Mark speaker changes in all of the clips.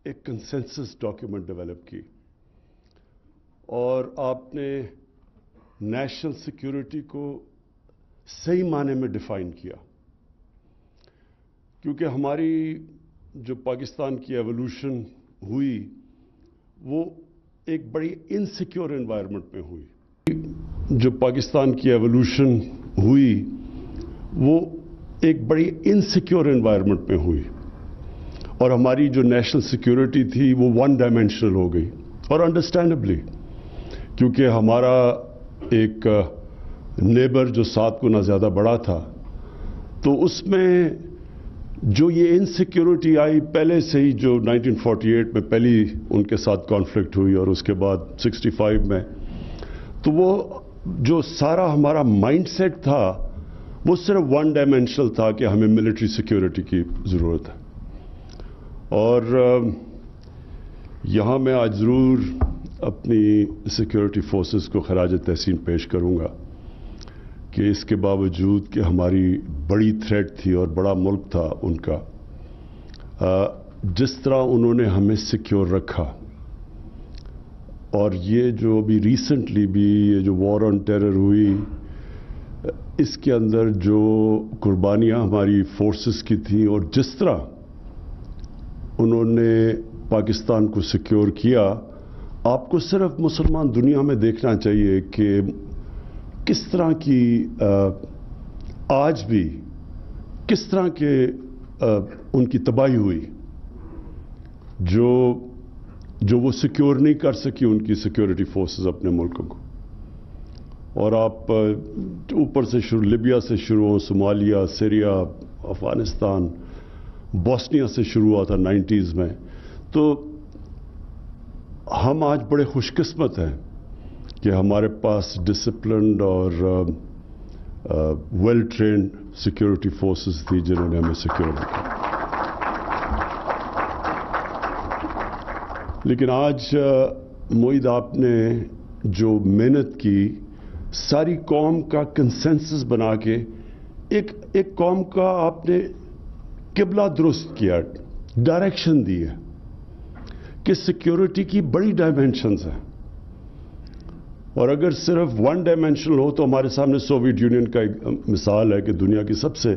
Speaker 1: एक consensus document develop की और आपने नेशनल सिक्योरिटी को सही माने में डिफाइन किया, क्योंकि हमारी जो पाकिस्तान की एवोल्यूशन हुई वो एक बड़ी इनसिक्योर एनवायरनमेंट में हुई। जो पाकिस्तान की एवोल्यूशन हुई वो एक बड़ी इनसिक्योर एनवायरनमेंट में हुई और हमारी जो नेशनल सिक्योरिटी थी वो वन डायमेंशनल हो गई, और अंडरस्टैंडेबली, क्योंकि हमारा एक नेबर जो 7 गुना ज़्यादा बड़ा था, तो उसमें जो ये इनसिक्योरिटी आई पहले से ही, जो 1948 में पहली उनके साथ कॉन्फ्लिक्ट हुई और उसके बाद 65 में, तो वो जो सारा हमारा माइंडसेट था वो सिर्फ वन डायमेंशनल था कि हमें मिलिट्री सिक्योरिटी की ज़रूरत है। और यहाँ मैं आज ज़रूर अपनी सिक्योरिटी फोर्सेस को खराज तहसीन पेश करूँगा कि इसके बावजूद कि हमारी बड़ी थ्रेट थी और बड़ा मुल्क था उनका, जिस तरह उन्होंने हमें सिक्योर रखा, और ये जो अभी रिसेंटली भी ये जो वॉर ऑन टेरर हुई, इसके अंदर जो कुर्बानियाँ हमारी फोर्सेस की थी और जिस तरह उन्होंने पाकिस्तान को सिक्योर किया, आपको सिर्फ मुसलमान दुनिया में देखना चाहिए कि किस तरह की आज भी किस तरह के उनकी तबाही हुई, जो वो सिक्योर नहीं कर सकी उनकी सिक्योरिटी फोर्सेस अपने मुल्क को। और आप ऊपर से शुरू, लिबिया से शुरू हो, सोमालिया, सीरिया, अफगानिस्तान, बॉस्निया से शुरू हुआ था 90s में। तो हम आज बड़े खुशकिस्मत हैं कि हमारे पास डिसिप्लिन्ड और वेल ट्रेन्ड सिक्योरिटी फोर्सेस थी जिन्होंने हमें सिक्योर रखा। लेकिन आज मोईद आपने जो मेहनत की, सारी कौम का कंसेंसस बना के एक कौम का आपने किबला दुरुस्त किया, डायरेक्शन दी है कि सिक्योरिटी की बड़ी डायमेंशंस हैं, और अगर सिर्फ वन डायमेंशनल हो तो हमारे सामने सोवियत यूनियन का एक मिसाल है कि दुनिया की सबसे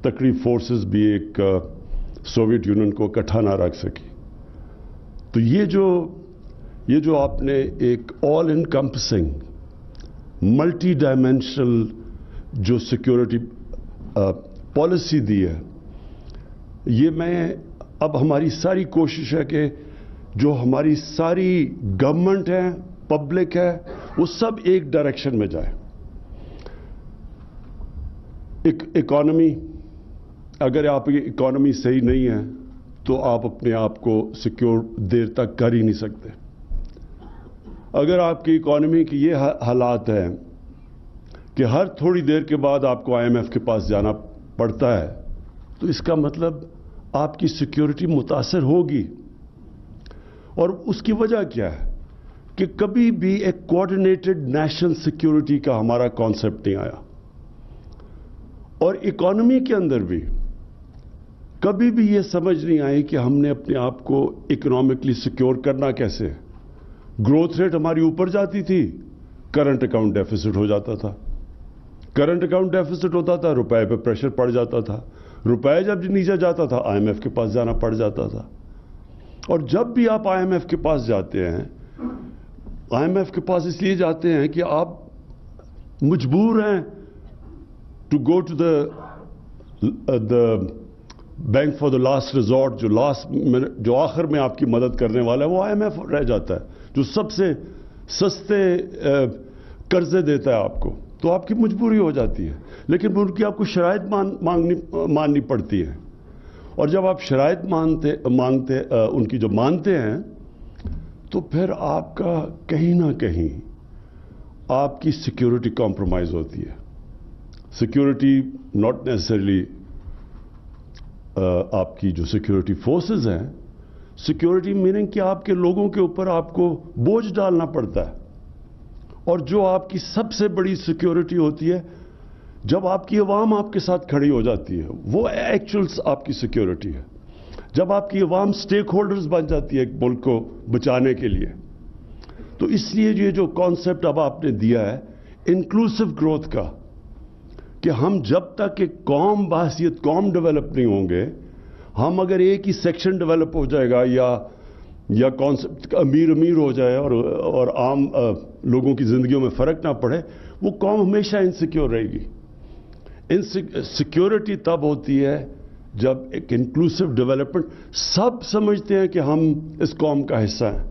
Speaker 1: तकड़ी फोर्सेस भी एक सोवियत यूनियन को इकट्ठा ना रख सकी। तो ये जो आपने एक ऑल इनकम्पसिंग मल्टी डायमेंशनल जो सिक्योरिटी पॉलिसी दी है, ये अब हमारी सारी कोशिश है कि जो हमारी सारी गवर्नमेंट है, पब्लिक है, वो सब एक डायरेक्शन में जाए। इकोनॉमी, अगर आपकी इकोनॉमी सही नहीं है तो आप अपने आप को सिक्योर देर तक कर ही नहीं सकते। अगर आपकी इकोनॉमी की ये हालात है कि हर थोड़ी देर के बाद आपको IMF के पास जाना पड़ता है, तो इसका मतलब आपकी सिक्योरिटी मुतासर होगी। और उसकी वजह क्या है कि कभी भी एक कोऑर्डिनेटेड नेशनल सिक्योरिटी का हमारा कॉन्सेप्ट नहीं आया, और इकोनॉमी के अंदर भी कभी भी ये समझ नहीं आई कि हमने अपने आप को इकोनॉमिकली सिक्योर करना कैसे है। ग्रोथ रेट हमारी ऊपर जाती थी, करंट अकाउंट डेफिसिट हो जाता था। करंट अकाउंट डेफिसिट होता था, रुपए पे प्रेशर पड़ जाता था। रुपए जब नीचे जाता था, IMF के पास जाना पड़ जाता था। और जब भी आप IMF के पास जाते हैं, IMF के पास इसलिए जाते हैं कि आप मजबूर हैं to go to the bank for the last resort. जो आखिर में आपकी मदद करने वाला है वो IMF रह जाता है, जो सबसे सस्ते कर्जे देता है आपको, तो आपकी मजबूरी हो जाती है। लेकिन उनकी आपको शराइत माननी पड़ती है, और जब आप शराइत उनकी जो मानते हैं, तो फिर आपका कहीं ना कहीं आपकी सिक्योरिटी कॉम्प्रोमाइज होती है। सिक्योरिटी नॉट नेसेसरली आपकी जो सिक्योरिटी फोर्सेस हैं, सिक्योरिटी मीनिंग कि आपके लोगों के ऊपर आपको बोझ डालना पड़ता है। और जो आपकी सबसे बड़ी सिक्योरिटी होती है, जब आपकी आवाम आपके साथ खड़ी हो जाती है, वो एक्चुअल्स आपकी सिक्योरिटी है। جب آپ کی عوام سٹیک ہولڈرز بن جاتی ہے ایک ملک کو بچانے کے لیے. تو اس لیے یہ جو کانسیپٹ اب آپ نے دیا ہے انکلوسیو گروتھ کا، کہ ہم جب تک ایک قوم بحیثیت قوم ڈیولپ نہیں ہوں گے، ہم اگر ایک ہی سیکشن ڈیولپ ہو جائے گا یا کانسیپٹ امیر ہو جائے اور عام لوگوں کی زندگیوں میں فرق نہ پڑے، وہ قوم ہمیشہ انسیکیور رہے گی. سیکیورٹی تب ہوتی ہے جب ایک انکلوسیو ڈیولپمنٹ سب سمجھتے ہیں کہ ہم اس قوم کا حصہ ہیں.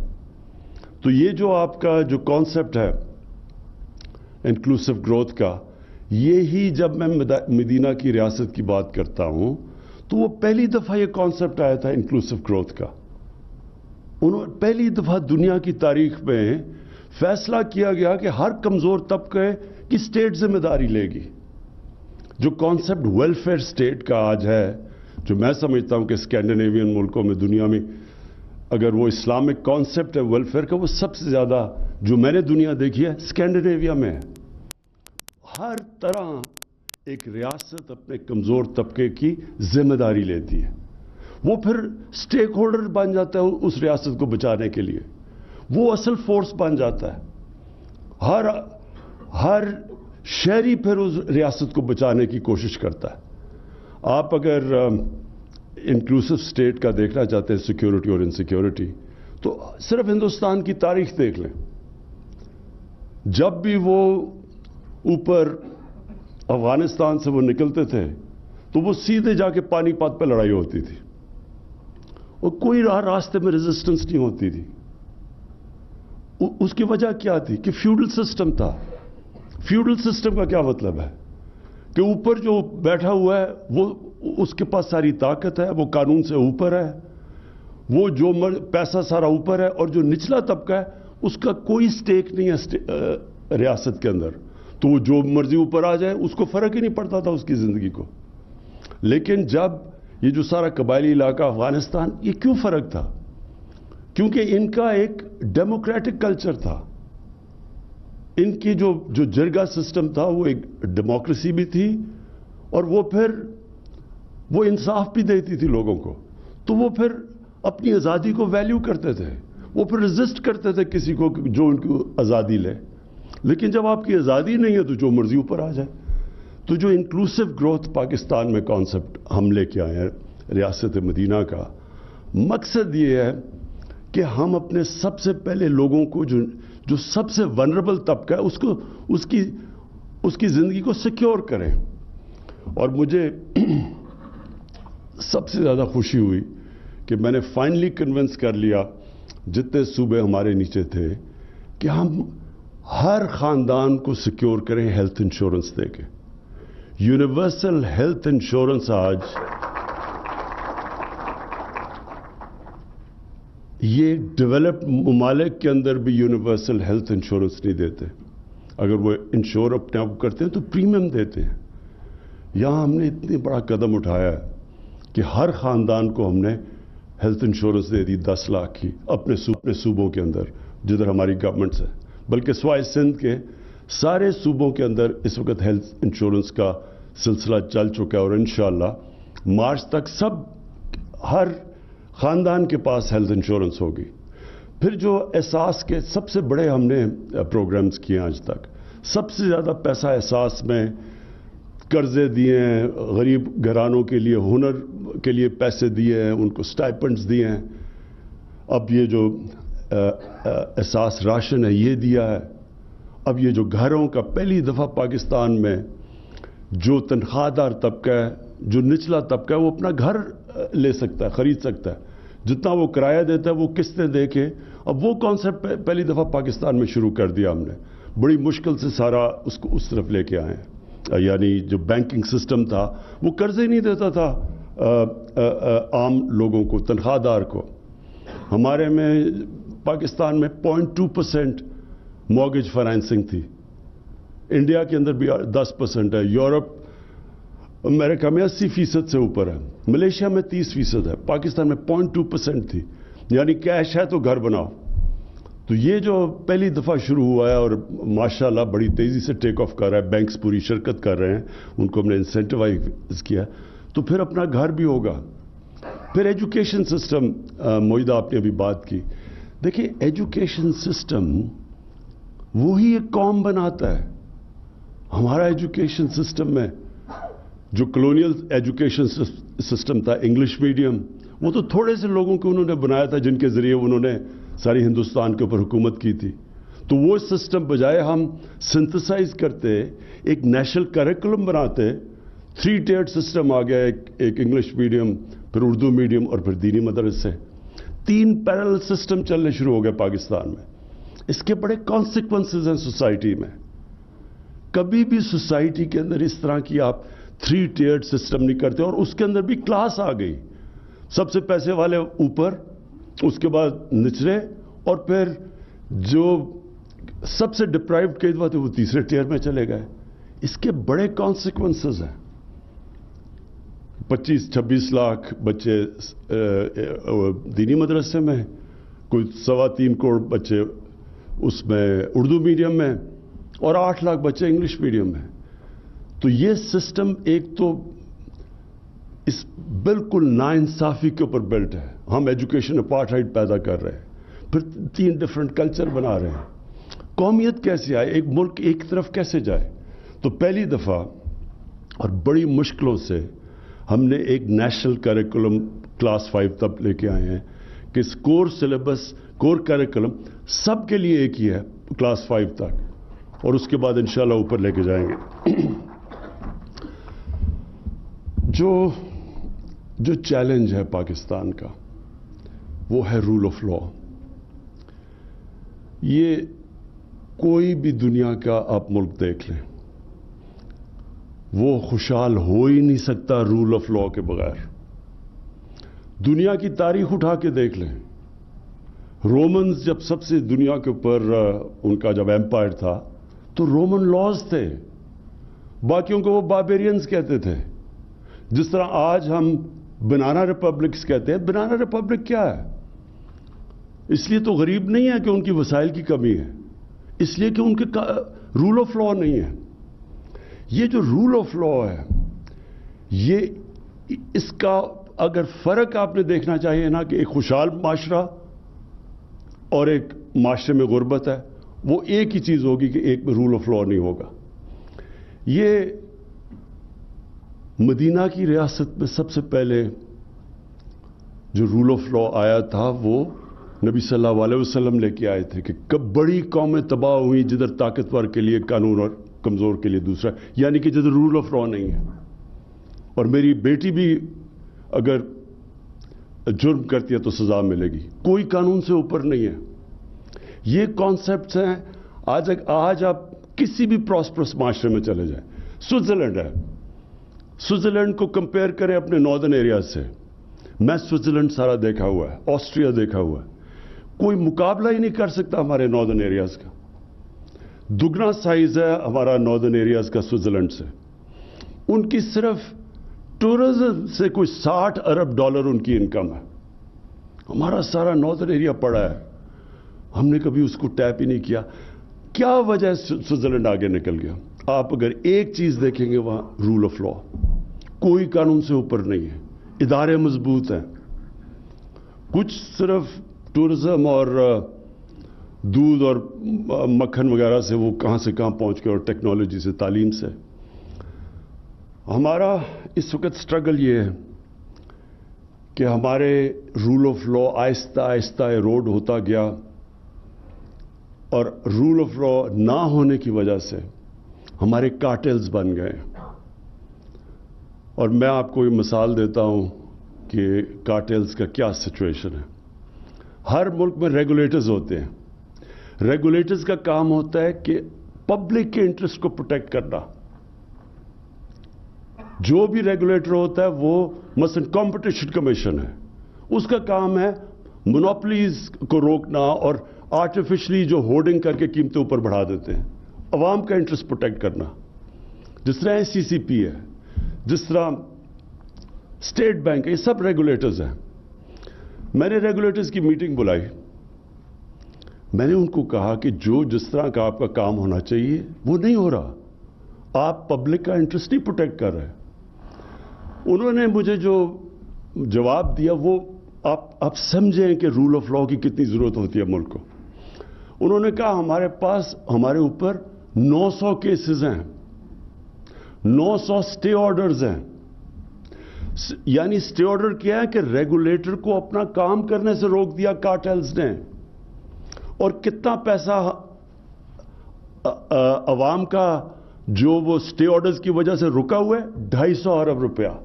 Speaker 1: تو یہ جو آپ کا جو کانسیپٹ ہے انکلوسیو گروتھ کا، یہی جب میں مدینہ کی ریاست کی بات کرتا ہوں تو وہ پہلی دفعہ یہ کانسیپٹ آیا تھا انکلوسیو گروتھ کا. انہوں پہلی دفعہ دنیا کی تاریخ میں فیصلہ کیا گیا کہ ہر کمزور طبقے کی اسٹیٹ ذمہ داری لے گی. جو کانسیپٹ ویلفیئر اسٹیٹ کا آج ہے، جو میں سمجھتا ہوں کہ اسکینڈینیوین ملکوں میں دنیا میں اگر وہ اسلامک کانسیپٹ ہے ویلفیئر کا، وہ سب سے زیادہ جو میں نے دنیا دیکھی ہے اسکینڈینیویا میں ہے. ہر طرح ایک ریاست اپنے کمزور طبقے کی ذمہ داری لیتی ہے، وہ پھر سٹیک ہولڈر بن جاتا ہے اس ریاست کو بچانے کے لیے، وہ اصل فورس بن جاتا ہے. ہر شہری پھر اس ریاست کو بچانے کی کوشش کرتا ہے. آپ اگر انکلوسیو اسٹیٹ کا دیکھنا چاہتے ہیں سیکیورٹی اور انسیکیورٹی، تو صرف ہندوستان کی تاریخ دیکھ لیں. جب بھی وہ اوپر افغانستان سے وہ نکلتے تھے تو وہ سیدھے جا کے پانی پت پہ لڑائی ہوتی تھی اور کوئی راستے میں ریزسٹنس نہیں ہوتی تھی. اس کی وجہ کیا تھی کہ فیوڈل سسٹم تھا. فیوڈل سسٹم کا کیا مطلب ہے کہ اوپر جو بیٹھا ہوا ہے وہ اس کے پاس ساری طاقت ہے، وہ قانون سے اوپر ہے، وہ جو پیسہ سارا اوپر ہے، اور جو نچلا طبقہ ہے اس کا کوئی سٹیک نہیں ہے ریاست کے اندر. تو وہ جو مرضی اوپر آ جائے اس کو فرق ہی نہیں پڑتا تھا اس کی زندگی کو. لیکن جب یہ جو سارا قبائلی علاقہ افغانستان، یہ کیوں فرق تھا؟ کیونکہ ان کا ایک ڈیموکریٹک کلچر تھا. ان کی جو جرگہ سسٹم تھا وہ ایک ڈیموکریسی بھی تھی، اور وہ پھر وہ انصاف بھی دیتی تھی لوگوں کو. تو وہ پھر اپنی آزادی کو ویلیو کرتے تھے، وہ پھر ریزسٹ کرتے تھے کسی کو جو ان کو آزادی لے. لیکن جب آپ کی آزادی نہیں ہے تو جو مرضی اوپر آ جائے. تو جو انکلوسیو گروتھ پاکستان میں کانسیپٹ ہم لے کے آئے ہیں ریاست مدینہ کا، مقصد یہ ہے کہ ہم اپنے سب سے پہلے لوگوں کو جو سب سے ونربل طبقہ ہے اس کی زندگی کو سیکیور کریں. اور مجھے سب سے زیادہ خوشی ہوئی کہ میں نے فائنلی کنونس کر لیا جتنے صوبے ہمارے نیچے تھے کہ ہم ہر خاندان کو سیکیور کریں ہیلتھ انشورنس دے کے. یونیورسل ہیلتھ انشورنس آج یہ ڈیولپڈ ممالک کے اندر بھی یونیورسل ہیلتھ انشورنس نہیں دیتے. اگر وہ انشور اپنے آپ کرتے ہیں تو پریمیم دیتے ہیں. یہاں ہم نے اتنی بڑا قدم اٹھایا ہے کہ ہر خاندان کو ہم نے ہیلتھ انشورنس دے دی 10 لاکھ کی اپنے صوبوں کے اندر جدھر ہماری گورنمنٹس ہے. بلکہ سوائے سندھ کے سارے صوبوں کے اندر اس وقت ہیلتھ انشورنس کا سلسلہ چل چکا ہے، اور انشاءاللہ مارچ تک ہر خاندان کے پاس ہیلتھ انشورنس ہوگی. پھر جو احساس کے سب سے بڑے ہم نے پروگرامز کیے آج تک، سب سے زیادہ پیسہ احساس میں قرضے دیے ہیں، غریب گھرانوں کے لیے ہنر کے لیے پیسے دیے ہیں، ان کو سٹائپنڈز دیے ہیں. اب یہ جو احساس راشن ہے یہ دیا ہے. اب یہ جو گھروں کا پہلی دفعہ پاکستان میں جو تنخواہ دار طبقہ ہے، جو نچلا طبقہ ہے، وہ اپنا گھر لے سکتا ہے، خرید سکتا ہے. جتنا وہ کرایہ دیتا ہے وہ قسطیں دے کے. اب وہ کانسیپٹ پہلی دفعہ پاکستان میں شروع کر دیا ہم نے. بڑی مشکل سے سارا اس کو اس طرف لے کے آئے ہیں. یعنی جو بینکنگ سسٹم تھا وہ قرضے نہیں دیتا تھا عام لوگوں کو، تنخواہ دار کو. ہمارے میں پاکستان میں 0.2% مارگیج فائنینسنگ تھی. انڈیا کے اندر بھی 10% ہے. یورپ امریکہ میں 80% سے اوپر ہے. ملیشیا میں 30% ہے. پاکستان میں 0.2% تھی. یعنی کیش ہے تو گھر بناؤ. تو یہ جو پہلی دفعہ شروع ہوا ہے اور ماشاءاللہ بڑی تیزی سے ٹیک آف کر رہا ہے، بینکس پوری شرکت کر رہے ہیں، ان کو ہم نے انسینٹیوائز کیا، تو پھر اپنا گھر بھی ہوگا. फिर एजुकेशन सिस्टम, मोहिदा आपने अभी बात की। देखिए, एजुकेशन सिस्टम वही एक कौम बनाता है। हमारा एजुकेशन सिस्टम में जो कॉलोनियल एजुकेशन सिस्टम था, इंग्लिश मीडियम, वो तो थोड़े से लोगों को उन्होंने बनाया था जिनके जरिए उन्होंने सारी हिंदुस्तान के ऊपर हुकूमत की थी। तो वो सिस्टम बजाय हम सिंथेसाइज करते, एक नेशनल करिकुलम बनाते, 3 टियर्ड सिस्टम आ गया, एक इंग्लिश मीडियम, फिर उर्दू मीडियम और फिर दीनी मदरसे। 3 पैरेलल सिस्टम चलने शुरू हो गए पाकिस्तान में। इसके बड़े कॉन्सिक्वेंसेस हैं सोसाइटी में। कभी भी सोसाइटी के अंदर इस तरह की आप 3 टियर्ड सिस्टम नहीं करते, और उसके अंदर भी क्लास आ गई। सबसे पैसे वाले ऊपर, उसके बाद निचले, और फिर जो सबसे डिप्राइव्ड कई दफा थे वो तीसरे टियर में चले गए। इसके बड़े कॉन्सिक्वेंसेस हैं। 25-26 लाख बच्चे दीनी मदरसे में, कोई 3.25 करोड़ बच्चे उसमें उर्दू मीडियम में, और 8 लाख बच्चे इंग्लिश मीडियम में। तो ये सिस्टम एक तो इस बिल्कुल नाइंसाफी के ऊपर बिल्ट है। हम एजुकेशन अपार्थाइड पैदा कर रहे हैं, फिर 3 डिफरेंट कल्चर बना रहे हैं। कौमियत कैसे आए, एक मुल्क एक तरफ कैसे जाए? तो पहली दफा और बड़ी मुश्किलों से हमने एक नेशनल करिकुलम क्लास 5 तक लेके आए हैं कि कोर सिलेबस, कोर करिकुलम सबके लिए एक ही है क्लास 5 तक, और उसके बाद इंशाल्लाह ऊपर लेके जाएंगे। जो चैलेंज है पाकिस्तान का, वो है रूल ऑफ लॉ। ये कोई भी दुनिया का आप मुल्क देख लें, वो खुशहाल हो ही नहीं सकता रूल ऑफ लॉ के बगैर। दुनिया की तारीख उठा के देख लें, रोमन्स जब सबसे दुनिया के ऊपर उनका जब एम्पायर था, तो रोमन लॉज थे, बाकियों को वो बार्बेरियंस कहते थे। जिस तरह आज हम बनाना रिपब्लिक्स कहते हैं, बनाना रिपब्लिक क्या है? इसलिए तो गरीब नहीं है कि उनकी वसाइल की कमी है, इसलिए कि उनके रूल ऑफ लॉ नहीं है। ये जो रूल ऑफ लॉ है, ये इसका अगर फर्क आपने देखना चाहिए ना, कि एक खुशहाल माशरा और एक माशरे में गुर्बत है, वो एक ही चीज होगी कि एक में रूल ऑफ लॉ नहीं होगा। ये मदीना की रियासत में सबसे पहले जो रूल ऑफ लॉ आया था, वो नबी सल्लल्लाहु अलैहि वसल्लम लेके आए थे कि कब बड़ी कौमें तबाह हुई जिधर ताकतवर के लिए कानून और कमजोर के लिए दूसरा, यानी कि जिधर रूल ऑफ लॉ नहीं है। और मेरी बेटी भी अगर जुर्म करती है तो सजा मिलेगी, कोई कानून से ऊपर नहीं है। ये कॉन्सेप्ट्स हैं। आज आप किसी भी प्रॉस्परस माशरे में चले जाएं, स्विट्जरलैंड है, स्विट्जरलैंड को कंपेयर करें अपने नॉर्दर्न एरिया से। मैं स्विट्जरलैंड सारा देखा हुआ है, ऑस्ट्रिया देखा हुआ है, कोई मुकाबला ही नहीं कर सकता हमारे नॉर्दर्न एरियाज का। दुगना साइज है हमारा नॉर्दर्न एरियाज का स्विट्जरलैंड से। उनकी सिर्फ टूरिज्म से कोई $60 अरब उनकी इनकम है। हमारा सारा नॉर्दर्न एरिया पड़ा है, हमने कभी उसको टैप ही नहीं किया। क्या वजह स्विट्जरलैंड आगे निकल गया? आप अगर एक चीज देखेंगे, वहां रूल ऑफ लॉ, कोई कानून से ऊपर नहीं है, इदारे मजबूत हैं। कुछ सिर्फ टूरिज्म और दूध और मक्खन वगैरह से वो कहां से कहां पहुंच गए, और टेक्नोलॉजी से, तालीम से। हमारा इस वक्त स्ट्रगल ये है कि हमारे rule of law Aahista Aahista arrowed होता गया, और रूल ऑफ लॉ ना होने की वजह से हमारे कार्टेल्स बन गए। और मैं आपको ये मिसाल देता हूं कि कार्टेल्स का क्या सिचुएशन है। हर मुल्क में रेगुलेटर्स होते हैं। रेगुलेटर्स का काम होता है कि पब्लिक के इंटरेस्ट को प्रोटेक्ट करना। जो भी रेगुलेटर होता है, वो मसलन कंपटीशन कमीशन है, उसका काम है मोनोपोलीज को रोकना और आर्टिफिशियली जो होर्डिंग करके कीमतें ऊपर बढ़ा देते हैं, अवाम का इंटरेस्ट प्रोटेक्ट करना। जिस तरह SCCP है, जिस तरह स्टेट बैंक है, ये सब रेगुलेटर्स हैं। मैंने रेगुलेटर्स की मीटिंग बुलाई, मैंने उनको कहा कि जो जिस तरह का आपका काम होना चाहिए वो नहीं हो रहा, आप पब्लिक का इंटरेस्ट नहीं प्रोटेक्ट कर रहे। उन्होंने मुझे जो जवाब दिया वो आप समझें कि रूल ऑफ लॉ की कितनी ज़रूरत होती है मुल्क को। उन्होंने कहा हमारे पास हमारे ऊपर 900 केसेस हैं, 900 स्टे ऑर्डर्स हैं। यानी स्टे ऑर्डर क्या है कि रेगुलेटर को अपना काम करने से रोक दिया कार्टेल्स ने। और कितना पैसा अवाम का जो वो स्टे ऑर्डर्स की वजह से रुका हुआ है, 250 अरब रुपया।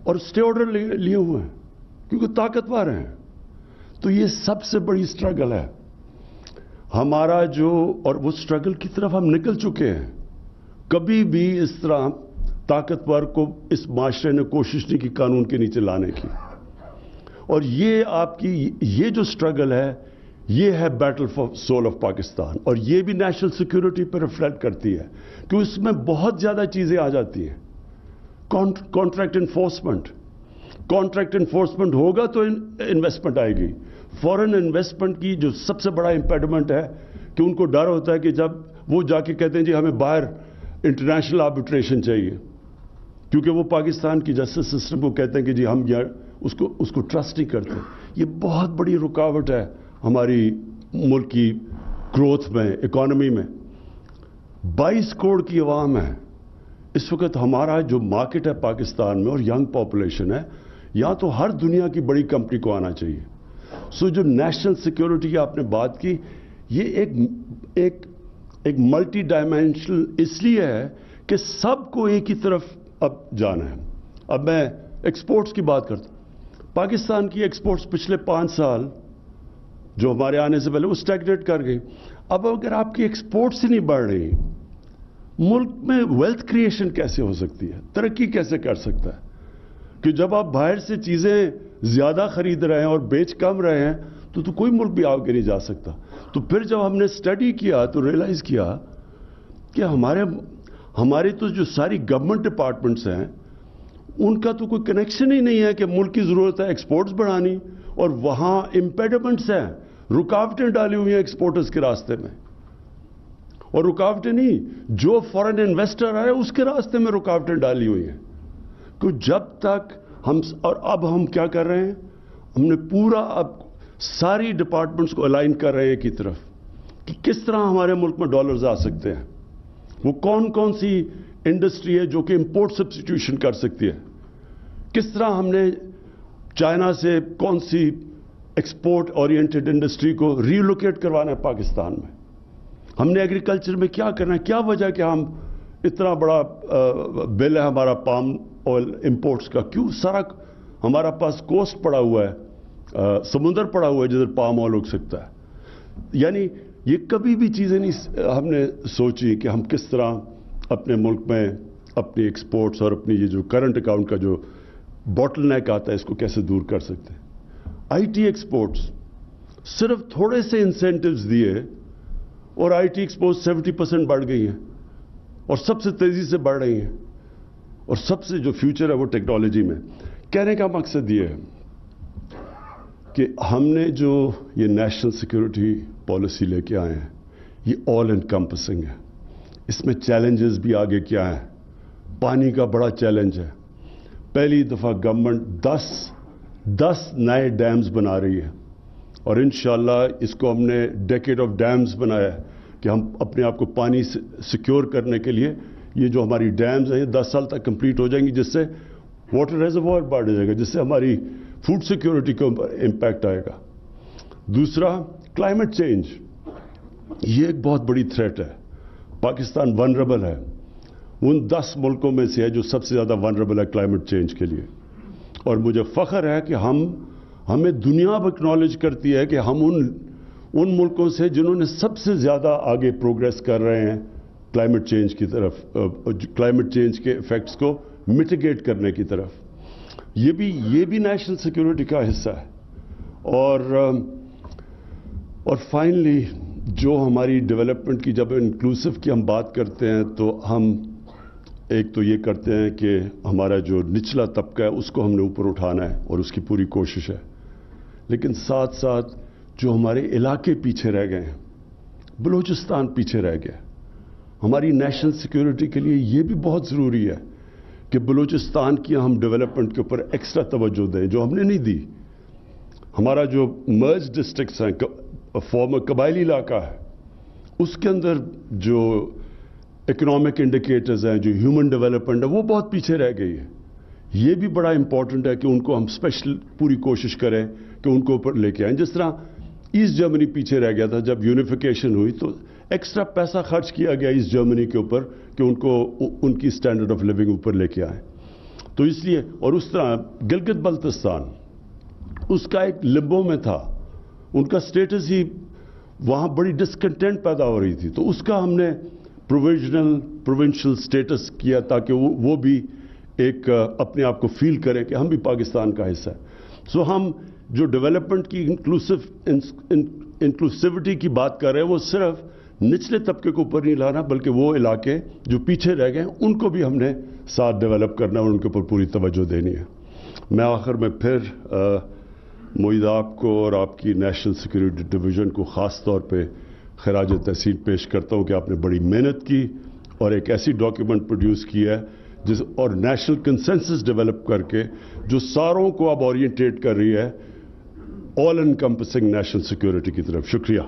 Speaker 1: और स्टे ऑर्डर लिए हुए हैं क्योंकि ताकतवर हैं। तो ये सबसे बड़ी स्ट्रगल है हमारा जो, और वो स्ट्रगल की तरफ हम निकल चुके हैं। कभी भी इस तरह ताकतवर को इस माशरे ने कोशिश नहीं की कानून के नीचे लाने की। और ये आपकी ये जो स्ट्रगल है, ये है battle for soul of Pakistan. और ये भी नेशनल सिक्योरिटी पर रिफ्लेक्ट करती है कि उसमें बहुत ज्यादा चीजें आ जाती हैं। कॉन्ट्रैक्ट इन्फोर्समेंट होगा तो इन्वेस्टमेंट आएगी। फॉरेन इन्वेस्टमेंट की जो सबसे बड़ा इंपेडिमेंट है कि उनको डर होता है कि जब वो जाके कहते हैं जी हमें बाहर इंटरनेशनल आर्बिट्रेशन चाहिए, क्योंकि वो पाकिस्तान की जस्टिस सिस्टम को कहते हैं कि जी हम यार उसको ट्रस्ट नहीं करते। ये बहुत बड़ी रुकावट है हमारी मुल्क की ग्रोथ में, इकोनॉमी में। 22 करोड़ की आवाम है इस वक्त। हमारा जो मार्केट है पाकिस्तान में और यंग पॉपुलेशन है, यहां तो हर दुनिया की बड़ी कंपनी को आना चाहिए। सो जो नेशनल सिक्योरिटी की आपने बात की, ये एक मल्टी डायमेंशनल इसलिए है कि सबको एक ही तरफ अब जाना है। अब मैं एक्सपोर्ट्स की बात करता हूं। पाकिस्तान की एक्सपोर्ट्स पिछले 5 साल जो हमारे आने से पहले वो स्टैग्नेट कर गई। अब अगर आपकी एक्सपोर्ट्स ही नहीं बढ़ रही, मुल्क में वेल्थ क्रिएशन कैसे हो सकती है, तरक्की कैसे कर सकता है? कि जब आप बाहर से चीजें ज्यादा खरीद रहे हैं और बेच कम रहे हैं तो कोई मुल्क भी आगे नहीं जा सकता। तो फिर जब हमने स्टडी किया तो रियलाइज किया कि हमारे तो जो सारी गवर्नमेंट डिपार्टमेंट्स हैं उनका तो कोई कनेक्शन ही नहीं है कि मुल्क की जरूरत है एक्सपोर्ट्स बढ़ानी, और वहां इंपेडिमेंट्स हैं, रुकावटें डाली हुई हैं एक्सपोर्टर्स के रास्ते में। और रुकावटें नहीं, जो फॉरेन इन्वेस्टर आए उसके रास्ते में रुकावटें डाली हुई हैं। तो जब तक और अब हम क्या कर रहे हैं, हमने पूरा अब सारी डिपार्टमेंट्स को अलाइन कर रहे हैं की तरफ कि किस तरह हमारे मुल्क में डॉलर्स आ सकते हैं। वो कौन कौन सी इंडस्ट्री है जो कि इंपोर्ट सब्स्टिट्यूशन कर सकती है, किस तरह हमने चाइना से कौन सी एक्सपोर्ट ओरिएंटेड इंडस्ट्री को रीलोकेट करवाना है पाकिस्तान में, हमने एग्रीकल्चर में क्या करना है। क्या वजह कि हम इतना बड़ा बिल है हमारा पाम ऑयल इंपोर्ट्स का, क्यों सारा हमारा पास कोस्ट पड़ा हुआ है, समुंदर पड़ा हुआ है जिधर पाम ऑयल उग सकता है। यानी ये कभी भी चीजें नहीं हमने सोची कि हम किस तरह अपने मुल्क में अपनी एक्सपोर्ट्स और अपनी ये जो करंट अकाउंट का जो बॉटलनेक आता है इसको कैसे दूर कर सकते हैं। आईटी एक्सपोर्ट्स सिर्फ थोड़े से इंसेंटिव्स दिए और आईटी एक्सपोर्ट्स 70% बढ़ गई हैं और सबसे तेजी से बढ़ रही हैं, और सबसे जो फ्यूचर है वो टेक्नोलॉजी में। कहने का मकसद ये है कि हमने जो ये नेशनल सिक्योरिटी पॉलिसी लेके आए हैं ये ऑल एनकम्पसिंग है। इसमें चैलेंजेस भी आगे क्या है, पानी का बड़ा चैलेंज है। पहली दफा गवर्नमेंट 10 नए डैम्स बना रही है और इंशाल्लाह इसको हमने डेकेड ऑफ डैम्स बनाया है कि हम अपने आप को पानी सिक्योर करने के लिए ये जो हमारी डैम्स हैं ये 10 साल तक कंप्लीट हो जाएंगी, जिससे वाटर रिजर्वॉयर बढ़ जाएगा, जिससे हमारी फूड सिक्योरिटी को इंपैक्ट आएगा। दूसरा क्लाइमेट चेंज, ये एक बहुत बड़ी थ्रेट है। पाकिस्तान वनरेबल है, उन 10 मुल्कों में से है जो सबसे ज्यादा वनरेबल है क्लाइमेट चेंज के लिए। और मुझे फख्र है कि हमें दुनिया अब एक्नॉलेज करती है कि हम उन मुल्कों से जिन्होंने सबसे ज्यादा आगे प्रोग्रेस कर रहे हैं क्लाइमेट चेंज की तरफ, क्लाइमेट चेंज के इफेक्ट्स को मिटिगेट करने की तरफ। ये भी नेशनल सिक्योरिटी का हिस्सा है। और फाइनली जो हमारी डेवलपमेंट की, जब इंक्लूसिव की हम बात करते हैं तो हम एक तो ये करते हैं कि हमारा जो निचला तबका है उसको हमने ऊपर उठाना है और उसकी पूरी कोशिश है, लेकिन साथ साथ जो हमारे इलाके पीछे रह गए हैं, बलूचिस्तान पीछे रह गया, हमारी नेशनल सिक्योरिटी के लिए ये भी बहुत ज़रूरी है کہ بلوچستان کی ہم ڈیولپمنٹ کے اوپر ایکسٹرا توجہ دیں جو ہم نے نہیں دی. ہمارا جو مرج ڈسٹرکٹس ہیں فارمر قبائلی علاقہ ہے اس کے اندر جو اکنامک انڈیکیٹرز ہیں جو ہیومن ڈیولپمنٹ ہے وہ بہت پیچھے رہ گئی ہے. یہ بھی بڑا امپورٹنٹ ہے کہ ان کو ہم اسپیشل پوری کوشش کریں کہ ان کو اوپر لے کے آئیں. جس طرح ایسٹ جرمنی پیچھے رہ گیا تھا جب یونیفیکیشن ہوئی تو ایکسٹرا پیسہ خرچ کیا گیا ایسٹ جرمنی کے اوپر کہ ان کو ان کی اسٹینڈرڈ آف لیونگ اوپر لے کے آئیں. تو اس لیے اور اس طرح گلگت بلتستان اس کا ایک لمبو میں تھا, ان کا سٹیٹس ہی وہاں بڑی ڈسکنٹینٹ پیدا ہو رہی تھی, تو اس کا ہم نے پروونشل سٹیٹس کیا تاکہ وہ بھی ایک اپنے آپ کو فیل کریں کہ ہم بھی پاکستان کا حصہ ہیں. سو ہم جو ڈیولپمنٹ کی انکلوسیوٹی کی بات کر رہے ہیں وہ صرف نچلے طبقے کو اوپر نہیں لانا بلکہ وہ علاقے جو پیچھے رہ گئے ان کو بھی ہم نے ساتھ ڈیولپ کرنا اور ان کے اوپر پوری توجہ دینی ہے. میں آخر میں پھر معید آپ کو اور آپ کی نیشنل سیکورٹی ڈویژن کو خاص طور پہ خراج تحسین پیش کرتا ہوں کہ آپ نے بڑی محنت کی اور ایک ایسی ڈاکیومنٹ پروڈیوس کی ہے اور نیشنل کنسنسس ڈیولپ کر کے جو ساروں کو اب اورینٹیٹ کر رہی ہے آل انکمپسنگ نیشنل سیکورٹی کی طرف. شکریہ.